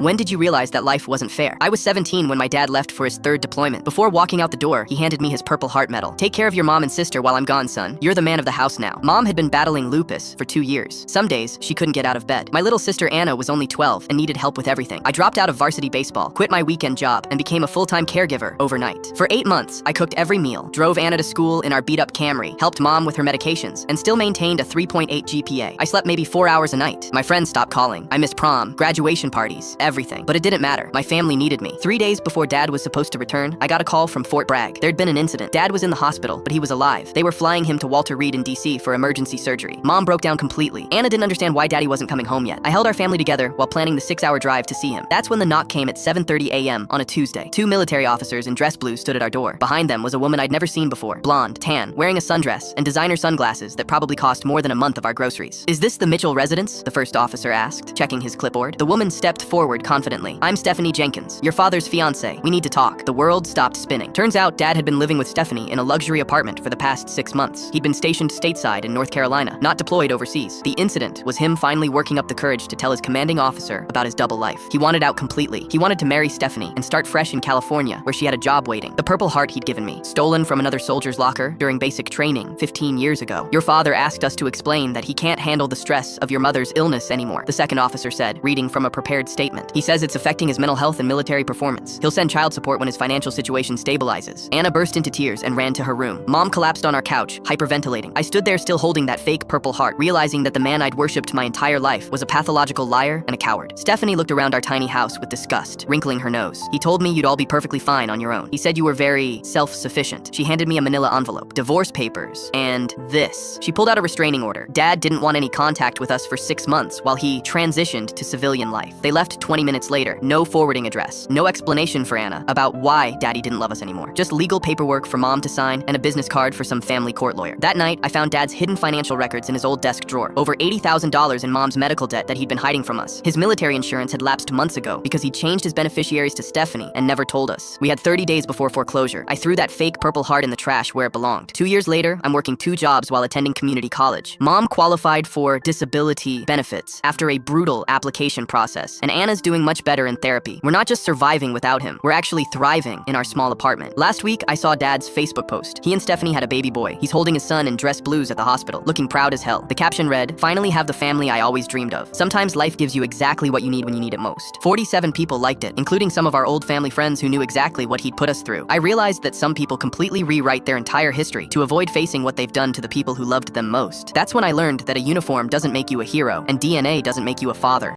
When did you realize that life wasn't fair? I was 17 when my dad left for his 3rd deployment. Before walking out the door, he handed me his Purple Heart medal. Take care of your mom and sister while I'm gone, son. You're the man of the house now. Mom had been battling lupus for 2 years. Some days, she couldn't get out of bed. My little sister Anna was only 12 and needed help with everything. I dropped out of varsity baseball, quit my weekend job, and became a full-time caregiver overnight. For 8 months, I cooked every meal, drove Anna to school in our beat-up Camry, helped mom with her medications, and still maintained a 3.8 GPA. I slept maybe 4 hours a night. My friends stopped calling. I missed prom, graduation parties, everything. But it didn't matter. My family needed me. 3 days before Dad was supposed to return, I got a call from Fort Bragg. There'd been an incident. Dad was in the hospital, but he was alive. They were flying him to Walter Reed in DC for emergency surgery. Mom broke down completely. Anna didn't understand why Daddy wasn't coming home yet. I held our family together while planning the 6-hour drive to see him. That's when the knock came at 7:30 a.m. on a Tuesday. 2 military officers in dress blue stood at our door. Behind them was a woman I'd never seen before. Blonde, tan, wearing a sundress, and designer sunglasses that probably cost more than a month of our groceries. "Is this the Mitchell residence?" the first officer asked, checking his clipboard. The woman stepped forward confidently. "I'm Stephanie Jenkins, your father's fiancée. We need to talk." The world stopped spinning. Turns out Dad had been living with Stephanie in a luxury apartment for the past 6 months. He'd been stationed stateside in North Carolina, not deployed overseas. The incident was him finally working up the courage to tell his commanding officer about his double life. He wanted out completely. He wanted to marry Stephanie and start fresh in California, where she had a job waiting. The Purple Heart he'd given me, stolen from another soldier's locker during basic training 15 years ago. "Your father asked us to explain that he can't handle the stress of your mother's illness anymore," the second officer said, reading from a prepared statement. "He says it's affecting his mental health and military performance. He'll send child support when his financial situation stabilizes." Anna burst into tears and ran to her room. Mom collapsed on our couch, hyperventilating. I stood there still holding that fake Purple Heart, realizing that the man I'd worshipped my entire life was a pathological liar and a coward. Stephanie looked around our tiny house with disgust, wrinkling her nose. "He told me you'd all be perfectly fine on your own. He said you were very self-sufficient." She handed me a manila envelope, divorce papers, and this. She pulled out a restraining order. Dad didn't want any contact with us for 6 months while he transitioned to civilian life. They left 20 minutes later. No forwarding address. No explanation for Anna about why Daddy didn't love us anymore. Just legal paperwork for Mom to sign and a business card for some family court lawyer. That night, I found Dad's hidden financial records in his old desk drawer. Over $80,000 in Mom's medical debt that he'd been hiding from us. His military insurance had lapsed months ago because he changed his beneficiaries to Stephanie and never told us. We had 30 days before foreclosure. I threw that fake Purple Heart in the trash where it belonged. 2 years later, I'm working 2 jobs while attending community college. Mom qualified for disability benefits after a brutal application process, and Anna's doing much better in therapy. We're not just surviving without him, we're actually thriving in our small apartment. Last week, I saw Dad's Facebook post. He and Stephanie had a baby boy. He's holding his son in dress blues at the hospital, looking proud as hell. The caption read, "Finally have the family I always dreamed of." Sometimes life gives you exactly what you need when you need it most. 47 people liked it, including some of our old family friends who knew exactly what he'd put us through. I realized that some people completely rewrite their entire history to avoid facing what they've done to the people who loved them most. That's when I learned that a uniform doesn't make you a hero, and DNA doesn't make you a father.